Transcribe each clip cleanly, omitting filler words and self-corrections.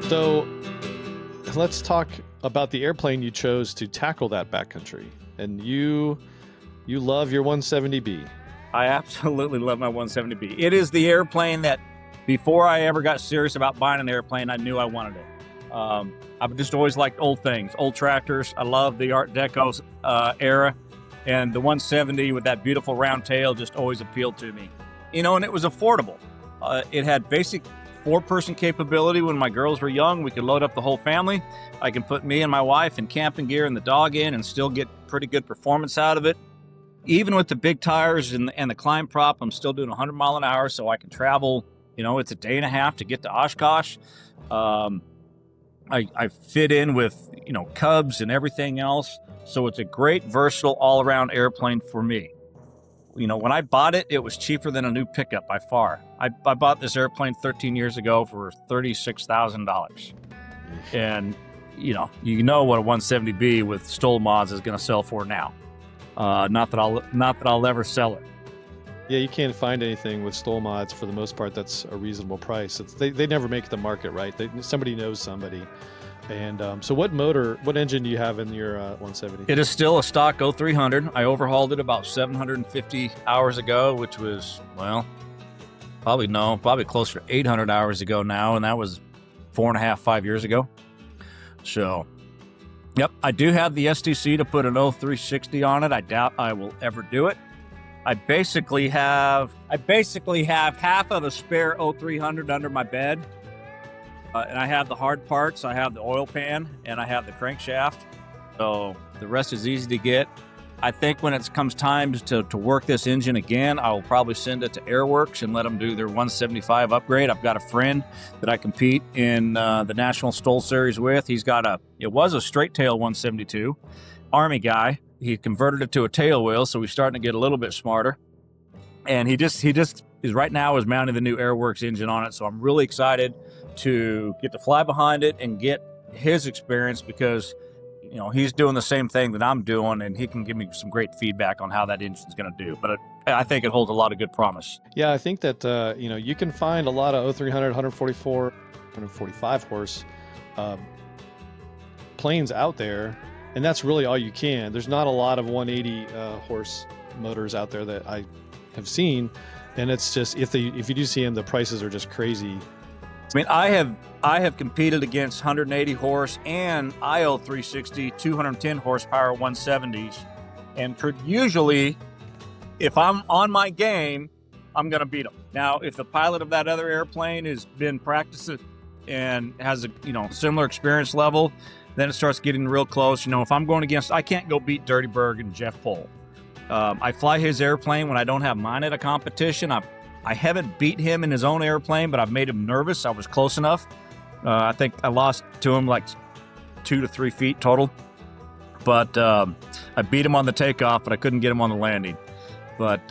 So let's talk about the airplane you chose to tackle that backcountry. And you love your 170B. I absolutely love my 170B. It is the airplane that, before I ever got serious about buying an airplane, I knew I wanted it. I've just always liked old things, old tractors. I love the Art Deco era, and the 170 with that beautiful round tail just always appealed to me. And it was affordable. It had basic 4-person capability. When my girls were young, we could load up the whole family. I can put me and my wife in camping gear and the dog in and still get pretty good performance out of it. Even with the big tires and the climb prop, I'm still doing 100 mile an hour, so I can travel. It's a day and a half to get to Oshkosh. I fit in with, Cubs and everything else. So it's a great, versatile, all-around airplane for me. When I bought it, it was cheaper than a new pickup by far. I bought this airplane 13 years ago for $36,000. And, you know what a 170B with Stoll mods is going to sell for now. Not that I'll ever sell it. Yeah, you can't find anything with Stoll mods for the most part that's a reasonable price. They never make the market, right? Somebody knows somebody. And so what engine do you have in your 170? It is still a stock 0300. I overhauled it about 750 hours ago, which was, probably closer to 800 hours ago now, and that was 5 years ago. So, yep, I do have the STC to put an 0360 on it. I doubt I will ever do it. I basically have half of a spare 0300 under my bed. And I have the hard parts. I have the oil pan and I have the crankshaft. So the rest is easy to get. I think when it comes time to work this engine again, I will probably send it to Airworks and let them do their 175 upgrade. I've got a friend that I compete in the National Stoll Series with. It was a straight tail 172, Army guy. He converted it to a tail wheel, so he's starting to get a little bit smarter. And he just is right now is mounting the new Airworks engine on it. So I'm really excited to get to fly behind it and get his experience, because he's doing the same thing that I'm doing, and he can give me some great feedback on how that engine's going to do. But I think it holds a lot of good promise. Yeah, I think that you can find a lot of 0300, 144, 145 horse planes out there, and that's really all you can. There's not a lot of 180 horse motors out there that I have seen, and it's just if you do see them, the prices are just crazy. I mean, I have competed against 180 horse and IO 360 210 horsepower 170s, and usually, if I'm on my game, I'm going to beat them. Now, if the pilot of that other airplane has been practicing and has a similar experience level, then it starts getting real close. If I'm going against, I can't go beat Dirty Berg and Jeff Pohl. I fly his airplane when I don't have mine at a competition. I haven't beat him in his own airplane, but I've made him nervous. I was close enough. I think I lost to him like 2 to 3 feet total. But I beat him on the takeoff, but I couldn't get him on the landing. But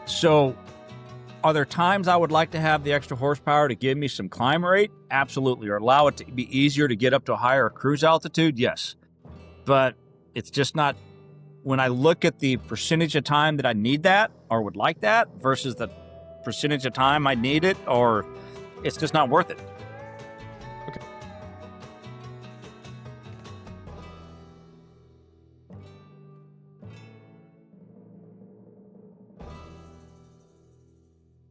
so are there times I would like to have the extra horsepower to give me some climb rate? Absolutely. Or allow it to be easier to get up to a higher cruise altitude? Yes. But it's just not, when I look at the percentage of time that I need that or would like that versus the percentage of time I need it, or it's just not worth it.